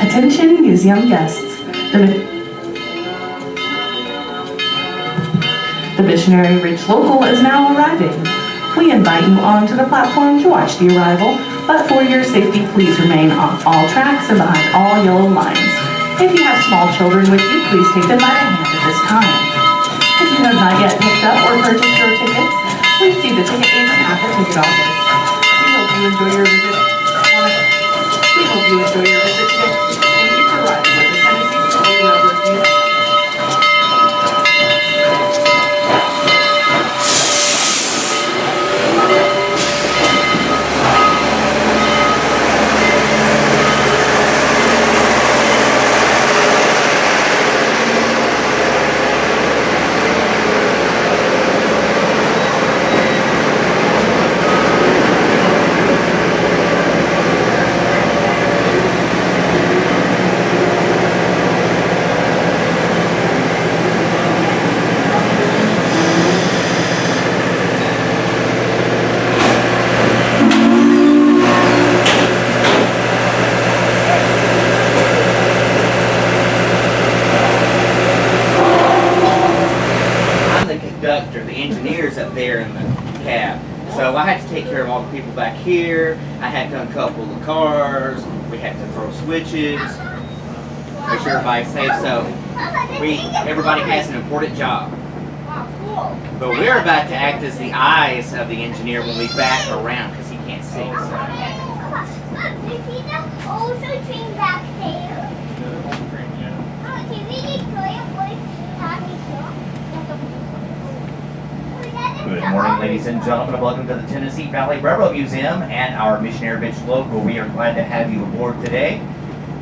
Attention museum guests. The Missionary Ridge Local is now arriving. We invite you onto the platform to watch the arrival, but for your safety, please remain on all tracks and behind all yellow lines. If you have small children with you, please take them by the hand at this time. If you have not yet picked up or purchased your tickets, please see the ticket agent at the ticket office. We hope you enjoy your visit. We hope you enjoy your visit today. Thank you for riding with the Tennessee Railroad Museum. The engineers up there in the cab. So I had to take care of all the people back here. I had to uncouple the cars. We had to throw switches. Make sure everybody's safe. So everybody has an important job. But we're about to act as the eyes of the engineer when we back around because he can't see. Good morning, ladies and gentlemen, and welcome to the Tennessee Valley Railroad Museum and our Missionary Ridge Local. We are glad to have you aboard today.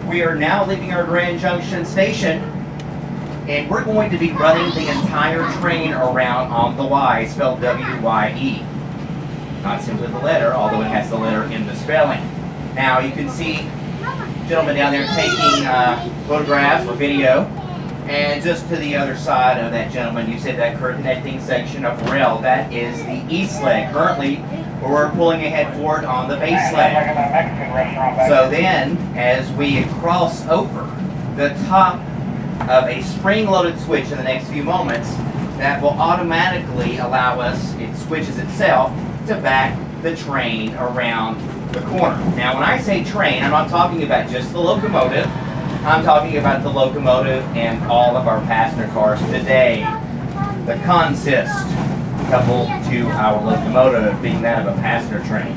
We are now leaving our Grand Junction station, and we're going to be running the entire train around on the Y, spelled W-Y-E. Not simply the letter, although it has the letter in the spelling. Now, you can see gentlemen down there taking photographs or video. And just to the other side of that gentleman, you said that connecting section of rail, that is the east leg. Currently, we're pulling ahead forward on the base leg. So then, as we cross over the top of a spring-loaded switch in the next few moments, that will automatically allow us, it switches itself, to back the train around the corner. Now, when I say train, I'm not talking about just the locomotive. I'm talking about the locomotive and all of our passenger cars today. The consist coupled to our locomotive being that of a passenger train.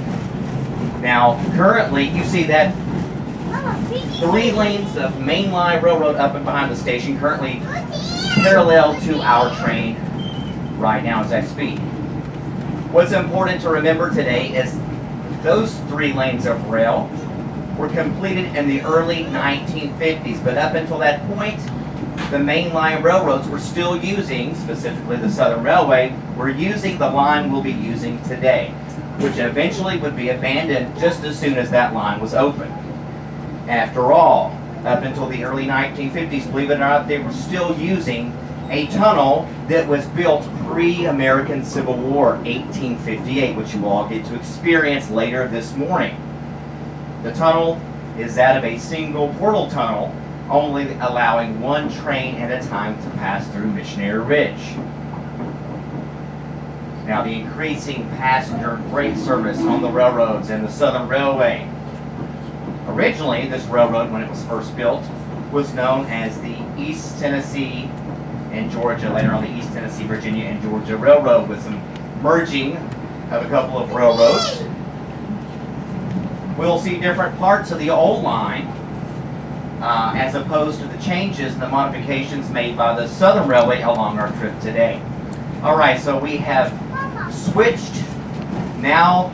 Now, currently, you see that 3 lanes of mainline railroad up and behind the station, currently parallel to our train right now as I speak. What's important to remember today is those 3 lanes of rail were completed in the early 1950s, but up until that point, the mainline railroads were still using, specifically the Southern Railway, were using the line we'll be using today, which eventually would be abandoned just as soon as that line was open. After all, up until the early 1950s, believe it or not, they were still using a tunnel that was built pre-American Civil War, 1858, which you all get to experience later this morning. The tunnel is that of a single portal tunnel, only allowing 1 train at a time to pass through Missionary Ridge. Now, the increasing passenger freight service on the railroads and the Southern Railway. Originally, this railroad, when it was first built, was known as the East Tennessee and Georgia, later on the East Tennessee, Virginia, and Georgia Railroad, with some merging of a couple of railroads. We'll see different parts of the old line as opposed to the changes and the modifications made by the Southern Railway along our trip today. All right, so we have switched, now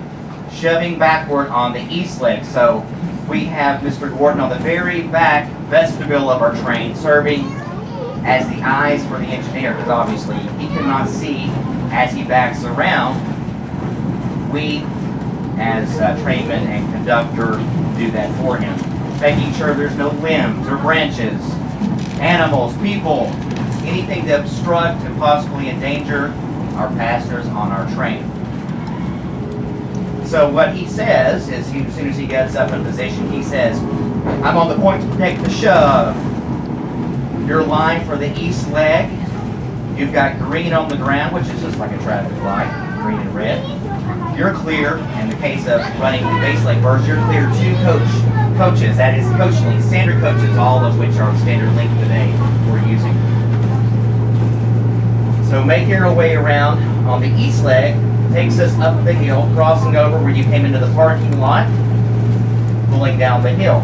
shoving backward on the east leg. So we have Mr. Gordon on the very back vestibule of our train, serving as the eyes for the engineer, because obviously he cannot see as he backs around. We, as trainman and conductor, do that for him, making sure there's no limbs or branches, animals, people, anything to obstruct and possibly endanger our passengers on our train. So what he says is, as soon as he gets up in position, he says, I'm on the point to take the shove. Your line for the east leg, you've got green on the ground, which is just like a traffic light, green and red. You're clear, in the case of running the base leg first, you're clear 2 coaches, that is coach length, standard coaches, all of which are standard length today we're using. So make your way around on the east leg, takes us up the hill, crossing over where you came into the parking lot, pulling down the hill.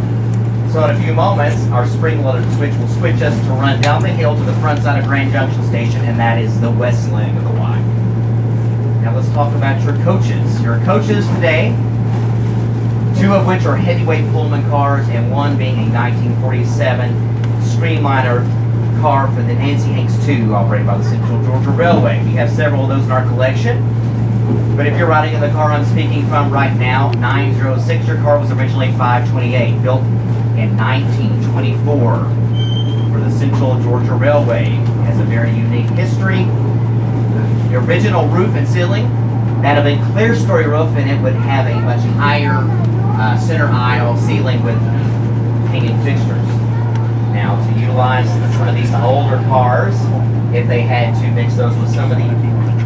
So in a few moments, our spring-loaded switch will switch us to run down the hill to the front side of Grand Junction Station, and that is the west leg of the Y. Now let's talk about your coaches. Your coaches today, 2 of which are heavyweight Pullman cars, and 1 being a 1947 Streamliner car for the Nancy Hanks II, operated by the Central Georgia Railway. We have several of those in our collection. But if you're riding in the car I'm speaking from right now, 906, your car was originally 528, built in 1924 for the Central Georgia Railway. It has a very unique history. The original roof and ceiling, that of a clear story roof, and it would have a much higher center aisle ceiling with hanging fixtures. Now, to utilize some of these older cars, if they had to mix those with some of the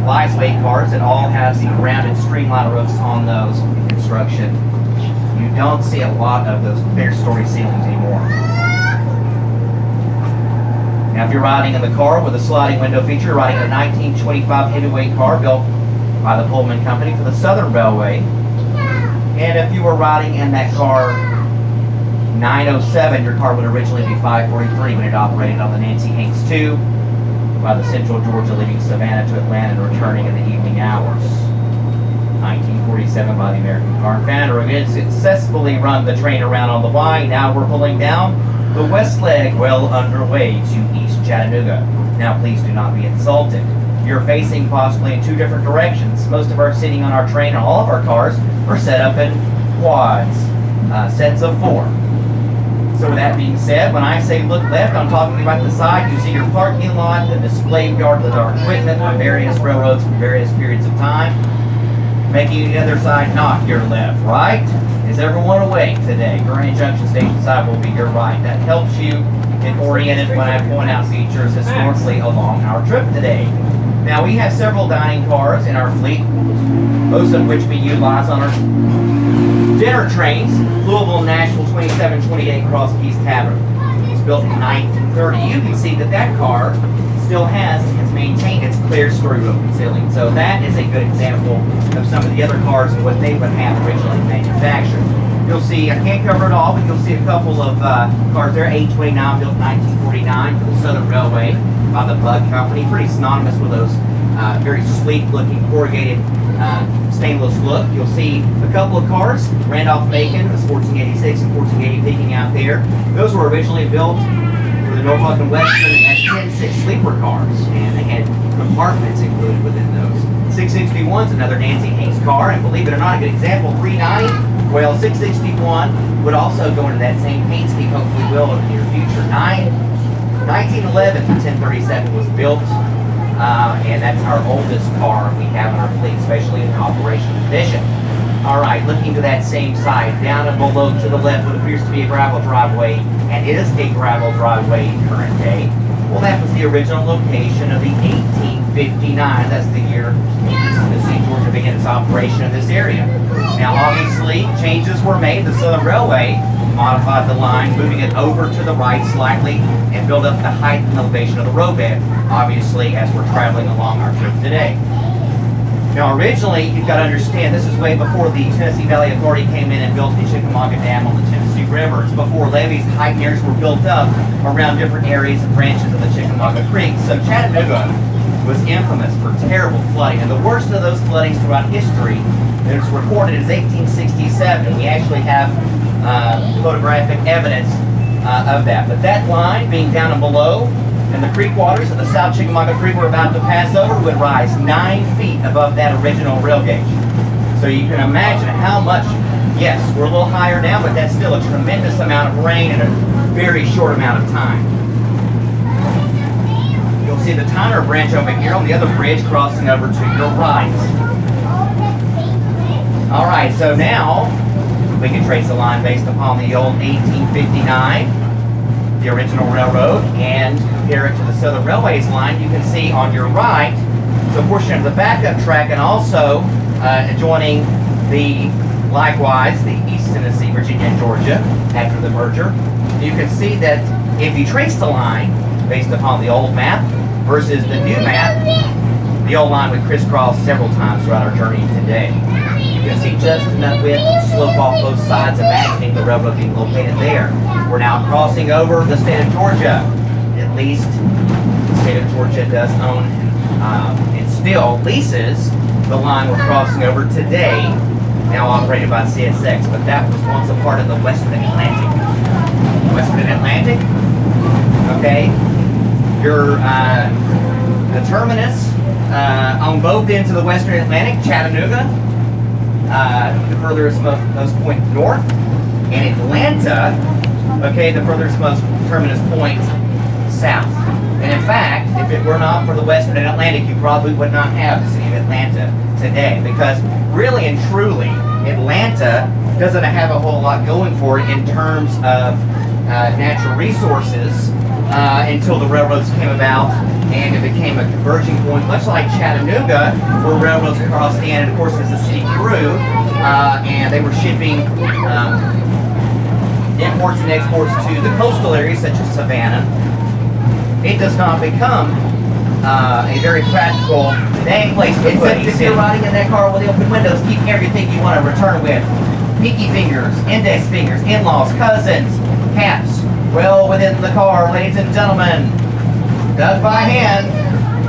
lightweight cars that all have the rounded streamliner roofs on those in construction, you don't see a lot of those clear story ceilings anymore. Now, if you're riding in the car with a sliding window feature, you're riding a 1925 heavyweight car built by the Pullman Company for the Southern Railway. And if you were riding in that car 907, your car would originally be 543 when it operated on the Nancy Hanks II by the Central Georgia, leaving Savannah to Atlanta and returning in the evening hours. 1947 by the American Car and Foundry. We had successfully run the train around on the Y. Now we're pulling down the west leg, well underway to East Chattanooga. Now please do not be insulted. You're facing possibly in 2 different directions. Most of our seating on our train and all of our cars are set up in quads, sets of 4. So with that being said, when I say look left, I'm talking about the side. You see your parking lot, the display yard with our equipment on various railroads from various periods of time. Making the other side not your left, right? Is everyone awake today? Grand Junction Station side will be your right. That helps you get oriented when I point out features historically along our trip today. Now we have several dining cars in our fleet, most of which we utilize on our dinner trains. Louisville, Nashville, 2728 Cross Keys Tavern. It was built in 1930. You can see that that car still has maintained its clear story roof and ceiling. So that is a good example of some of the other cars and what they would have originally manufactured. You'll see, I can't cover it all, but you'll see a couple of cars there. 829 built 1949 for the Southern Railway by the Bug Company. Pretty synonymous with those very sleek looking corrugated stainless look. You'll see a couple of cars, Randolph-Macon, the 1486 and 1480 peeking out there. Those were originally built for the Norfolk and Western and had 10-6 sleeper cars, and they had compartments included within those. 661 is another Nancy Hanks car, and believe it or not, a good example, 390. Well, 661 would also go into that same paint scheme, hopefully will in the near future. 1911, the 1037 was built. And that's our oldest car we have in our fleet, especially in operation condition. All right, looking to that same side, down and below to the left, what appears to be a gravel driveway, and it is a gravel driveway in current day. Well, that was the original location of the 1859. That's the year St. Georgia began its operation in this area. Now, obviously, changes were made. The Southern Railway modified the line, moving it over to the right slightly and build up the height and elevation of the roadbed, obviously, as we're traveling along our trip today. Now, originally, you've got to understand, this is way before the Tennessee Valley Authority came in and built the Chickamauga Dam on the Tennessee River. It's before levees, height areas were built up around different areas and branches of the Chickamauga Creek. So Chattanooga was infamous for terrible flooding, and the worst of those floodings throughout history that is recorded is 1867. We actually have photographic evidence of that. But that line being down and below, and the creek waters of the South Chickamauga Creek we're about to pass over would rise 9 feet above that original rail gauge. So you can imagine how much, yes, we're a little higher now, but that's still a tremendous amount of rain in a very short amount of time. You'll see the Tyner branch over here on the other bridge crossing over to your right. All right, so now We can trace the line based upon the old 1859, the original railroad, and compare it to the Southern Railway's line. You can see on your right, it's a portion of the backup track, and also adjoining likewise, the East Tennessee, Virginia, and Georgia after the merger. You can see that if you trace the line based upon the old map versus the new map, the old line would crisscross several times throughout our journey today. You can see just enough width to slope off both sides, imagining the railroad being located there. We're now crossing over the state of Georgia. At least the state of Georgia does own and still leases the line we're crossing over today, now operated by CSX, but that was once a part of the Western Atlantic. Western Atlantic, okay, the terminus on both ends of the Western Atlantic, Chattanooga, the furthest most point north, and Atlanta, okay, the furthest most terminus point south. And in fact, if it were not for the Western Atlantic, you probably would not have the city of Atlanta today, because really and truly, Atlanta doesn't have a whole lot going for it in terms of natural resources until the railroads came about and it became a converging point, much like Chattanooga, where railroads crossed in, and of course as the city grew and they were shipping imports and exports to the coastal areas such as Savannah, it does not become a very practical place to put. Except if you're riding in that car with the open windows, keep everything you want to return with. Pinky fingers, index fingers, in-laws, cousins, caps, well within the car, ladies and gentlemen. Dug by hand,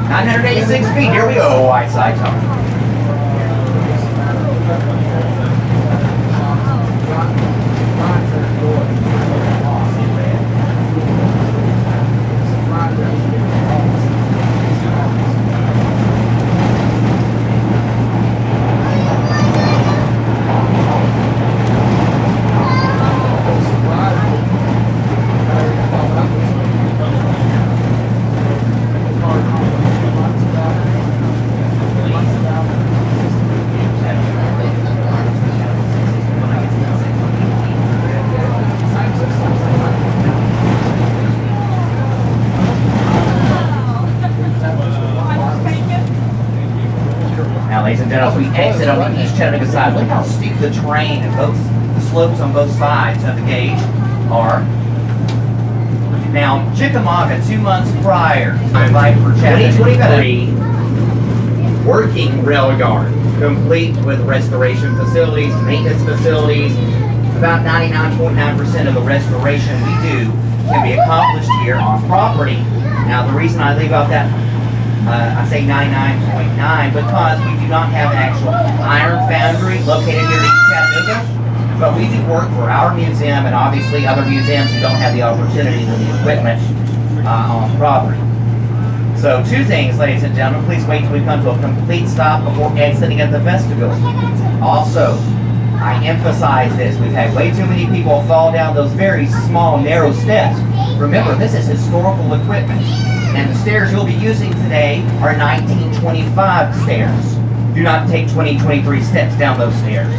986 feet, here we go, Whiteside Tunnel. Ladies and gentlemen, as we exit on the East Chattanooga side, look how steep the terrain and both the slopes on both sides of the gauge are. Now, Chickamauga, 2 months prior, I invite for Chattanooga, working rail yard, complete with restoration facilities, maintenance facilities. About 99.9% of the restoration we do can be accomplished here on property. Now, the reason I leave out that I say 99.9 because we do not have an actual iron foundry located here in East Chattanooga, but we do work for our museum and obviously other museums who don't have the opportunity or the equipment on property. So 2 things, ladies and gentlemen, please wait till we come to a complete stop before exiting at the vestibule. Also, I emphasize this, we've had way too many people fall down those very small, narrow steps. Remember, this is historical equipment. And the stairs you'll be using today are 1925 stairs. Do not take 2023 steps down those stairs.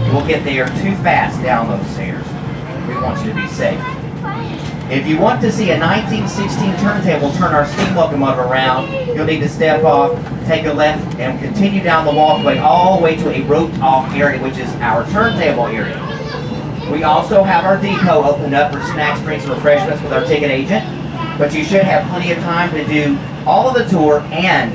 You will get there too fast down those stairs. We want you to be safe. If you want to see a 1916 turntable turn our steam locomotive around, you'll need to step off, take a left, and continue down the walkway all the way to a roped-off area, which is our turntable area. We also have our depot opened up for snacks, drinks, and refreshments with our ticket agent. But you should have plenty of time to do all of the tour and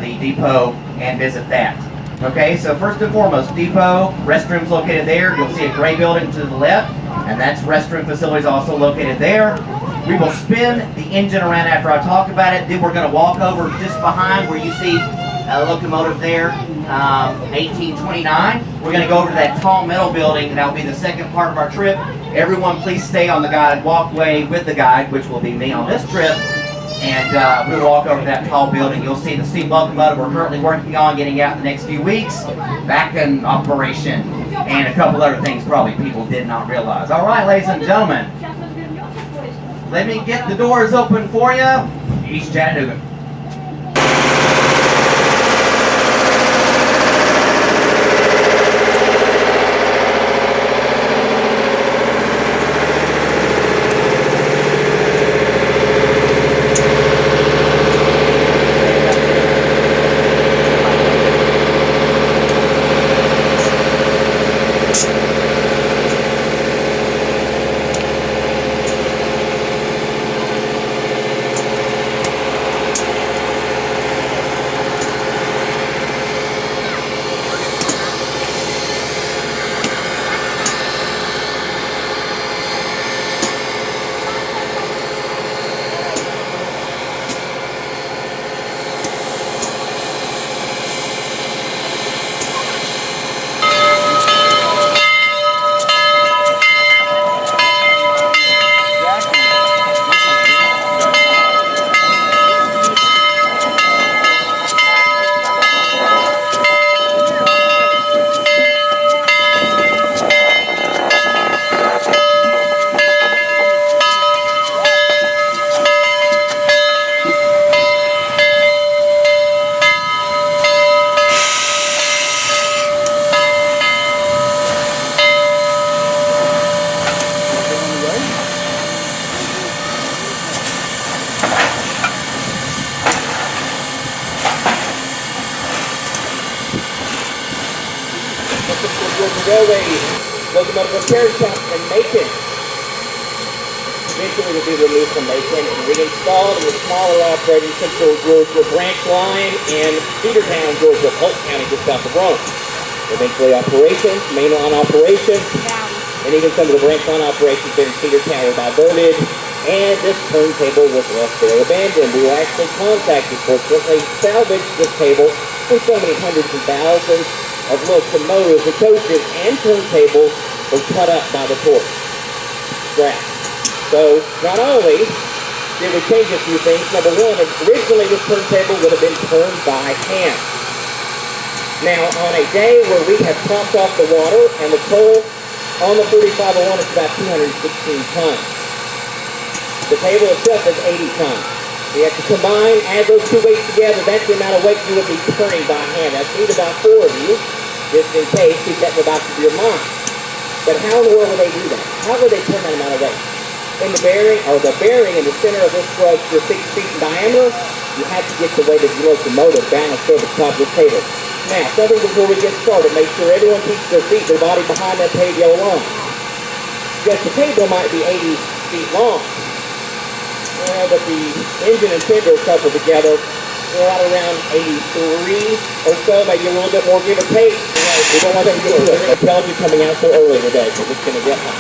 the depot and visit that. Okay, so first and foremost, depot, restrooms located there. You'll see a gray building to the left, and that's restroom facilities also located there. We will spin the engine around after I talk about it. Then we're going to walk over just behind where you see a locomotive there, 1829. We're going to go over to that tall metal building, and that'll be the second part of our trip. Everyone please stay on the guided walkway with the guide, which will be me on this trip, and we'll walk over to that tall building. You'll see the steam locomotive we're currently working on getting out in the next few weeks, back in operation, and a couple other things probably people did not realize. All right, ladies and gentlemen, let me get the doors open for you. East Chattanooga. railway locomotive repair shop in Macon. Eventually will be removed from Macon and reinstalled in the smaller operating Central Georgia branch line in Cedartown, Georgia, Polk County, just south of Rome. Eventually operations, mainline operations, and even some of the branch line operations there in Cedartown were diverted, and this turntable was left there abandoned. We were actually contacted, fortunately, salvaged this table with so many hundreds and thousands of locomotives, the coaches, and turntables were cut up by the torch. Scrap. So, not only did we change a few things, number one, originally this turntable would have been turned by hand. Now, on a day where we have topped off the water and the coal on the 4501 is about 216 tons. The table itself is 80 tons. We have to combine, add those two weights together, that's the amount of weight you would be turning by hand. I've seen about 4 of you, just in case, keep that in the back of your mind. But how in the world would they do that? How would they turn that amount of weight? In the bearing in the center of this stroke, you're 6 feet in diameter, you have to get the weight of your locomotive balanced over the top of the table. Now, something before we get started, make sure everyone keeps their feet, their body behind that paved yellow line. Because the table might be 80 feet long, but the engine and fender are coupled together, we're right around 83 or so, maybe a little bit more, give or take. We don't want them to get to it. The L.J.M coming out so early today, so it's going to get hot.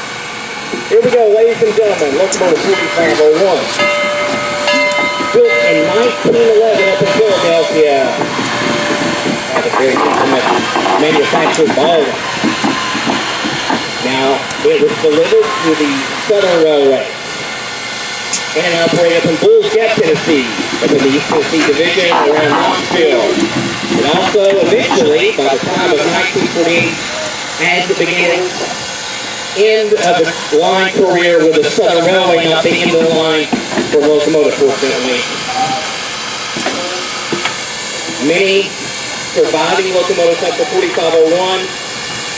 Here we go, ladies and gentlemen, locomotive 4501. Built in 1911 up in Philadelphia. Had a very different manufactured ball. Now, it was delivered to the Southern Railway and operated up in Bulls Gap, Tennessee, up in the East Tennessee Division around Knoxville. And also, eventually, by the time of 1948, as the beginning end of the line career with the Southern Railway, not the end of the line for locomotive, fortunately. Many surviving locomotives like the 4501,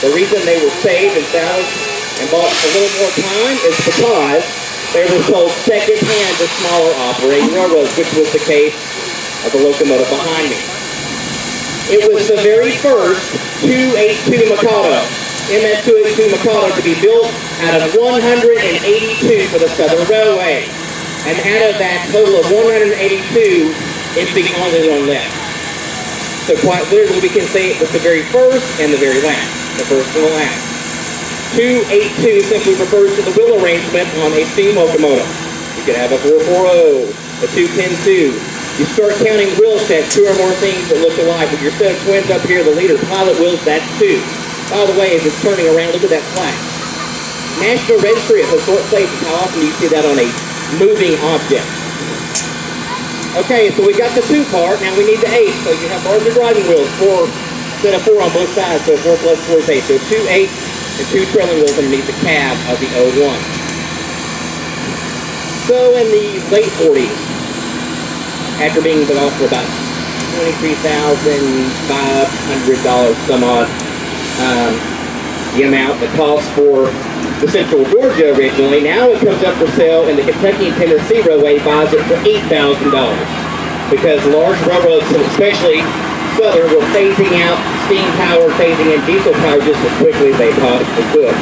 the reason they were saved and salvaged and bought a little more time is because they were sold second-hand to smaller operating railroads, which was the case of the locomotive behind me. It was the very first 282 Mikado, MS 282 Mikado, to be built out of 182 for the Southern Railway. And out of that total of 182, it's the only one left. So quite literally we can say it was the very first and the very last. The first and the last. 282 simply refers to the wheel arrangement on a steam locomotive. You could have a 440, a 210-2. You start counting wheel sets, 2 or more things that look alike. With your set of twins up here, the leader pilot wheels, that's 2. By the way, as it's turning around, look at that flag. National Registry of Historic Places, how often do you see that on a moving object? Okay, so we got the 2 part, now we need the 8. So you have larger driving wheels, 4, set of 4 on both sides, so 4 plus 4 is 8. So 2 8 and 2 trailing wheels underneath the cab of the 01. So in the late 40s, after being put off for about $23,500 some odd, the amount, the cost for the Central Georgia originally, now it comes up for sale and the Kentucky and Tennessee Railway buys it for $8,000 because large railroads, especially Southern, were phasing out steam power, phasing in diesel power just as quickly as they possibly could.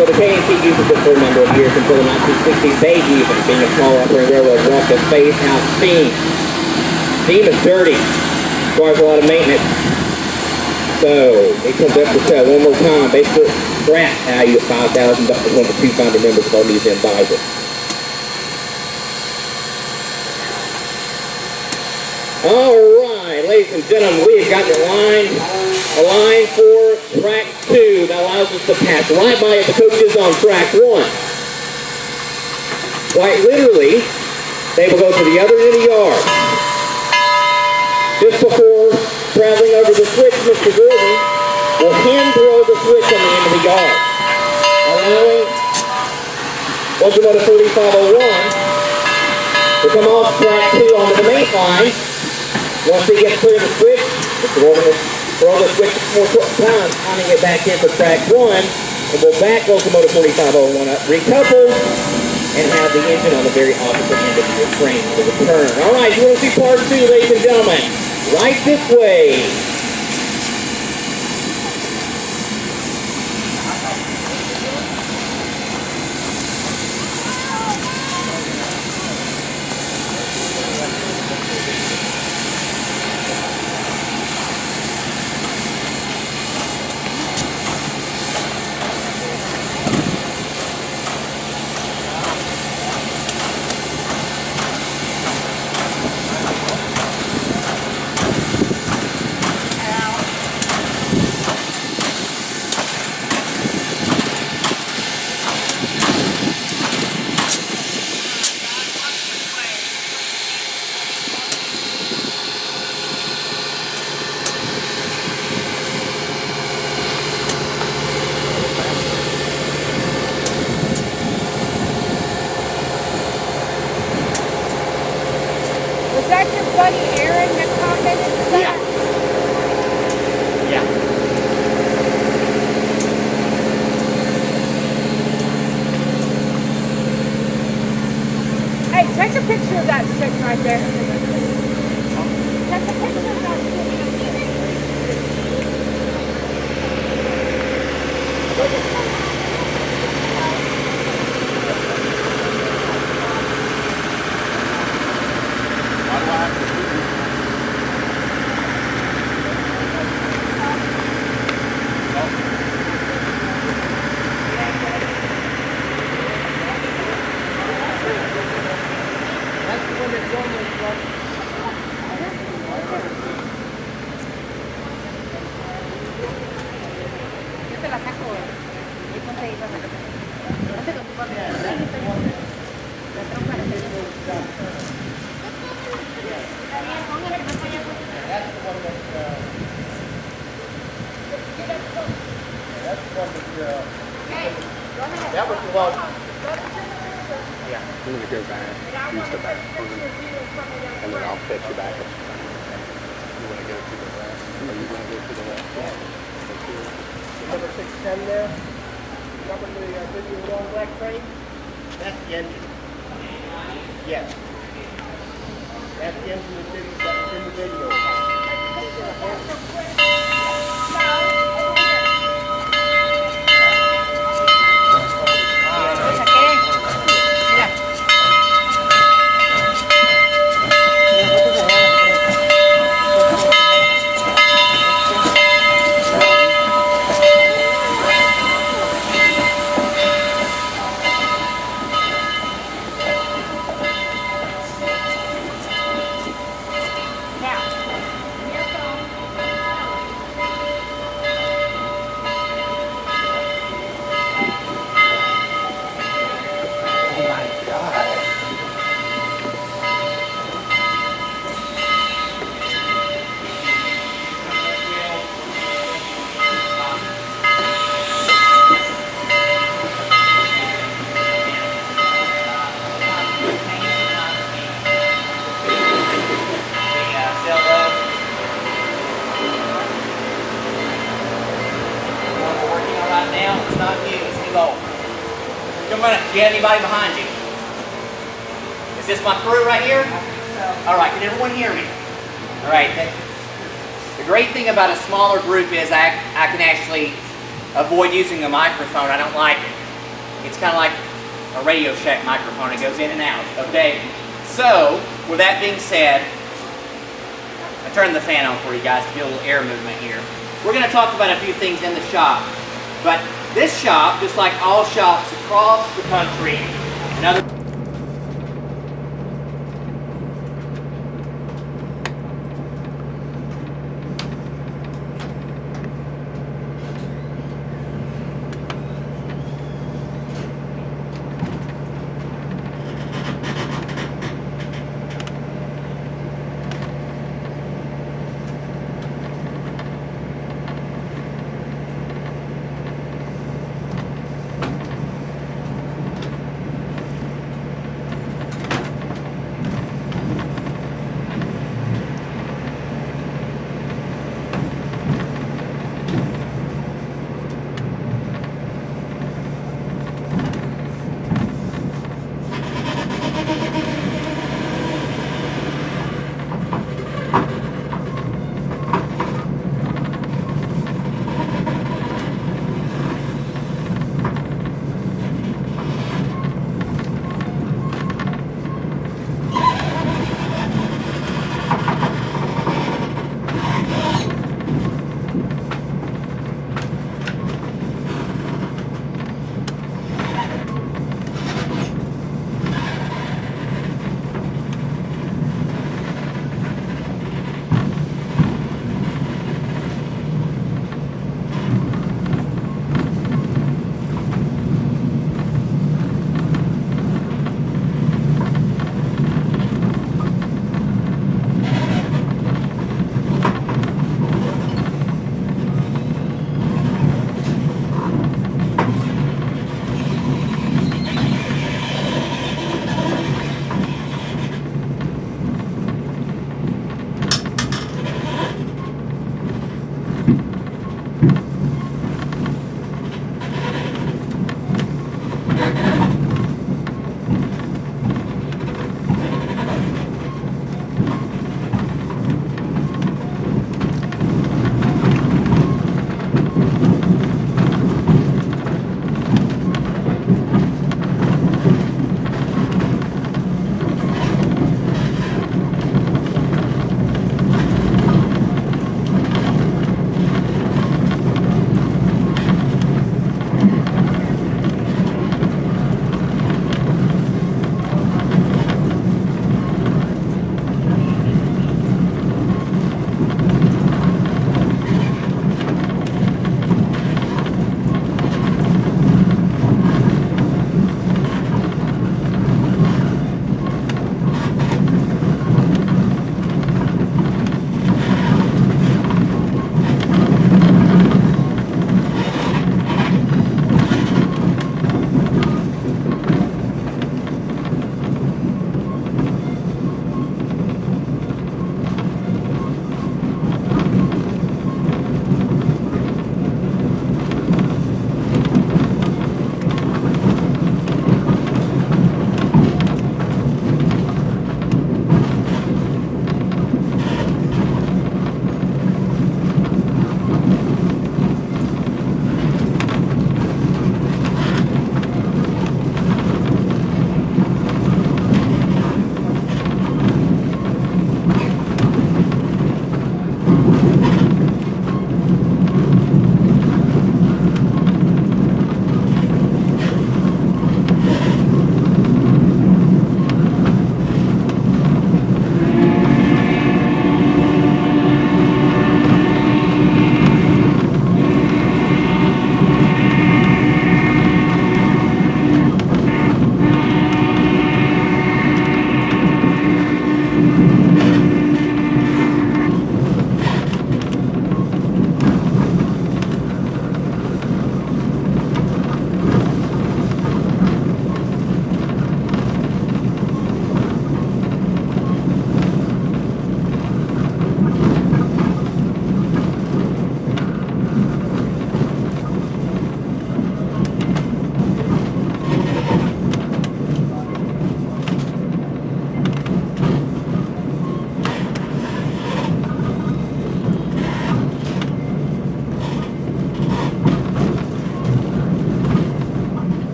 So the K&T uses it for a number of years until the 1960s. They even, being a small operating railroad, want to phase out steam. Steam is dirty, requires a lot of maintenance. So it comes up for sale one more time. Basically, scrap value at $5,000. One of the 2 founding members of our museum buys it. All right, ladies and gentlemen, we have got a line for track 2 that allows us to pass right by the coaches on track 1. Quite literally, they will go to the other end of the yard. Just before traveling over the switch, Mr. Gordon will hand throw the switch on the end of the yard, allowing locomotive 3501 to come off track 2 onto the main line. Once he gets clear of the switch, Mr. Gordon will throw the switch more times, pounding it back in for track 1, and we'll back locomotive 4501 up, recouple, and have the engine on the very opposite end of your frame for the turn. All right, you want to see part 2, ladies and gentlemen? Right this way. buddy Aaron that commented to that? Yeah. Hey, take a picture of that stick right there. Take a picture of that stick. Yo te la saco. Y ponte ahí para acá. Ponte con tu papel. La trompa la tengo. Daniel, póngale más para allá. That was the one. I'm gonna go back, use the back phone, and then I'll fetch you back up. You wanna go to the left, or you wanna go to the left? Number 610 there. Number the video on black frame. That's the engine. Yes. That's the engine of the video. That's in the video. Lo saqué. Mira. Come on, do you have anybody behind you? Is this my crew right here? All right, can everyone hear me? All right. The great thing about a smaller group is I can actually avoid using a microphone. I don't like it. It's kind of like a Radio Shack microphone. It goes in and out. Okay. So, with that being said, I turned the fan on for you guys to get a little air movement here. We're going to talk about a few things in the shop. But this shop, just like all shops across the country and other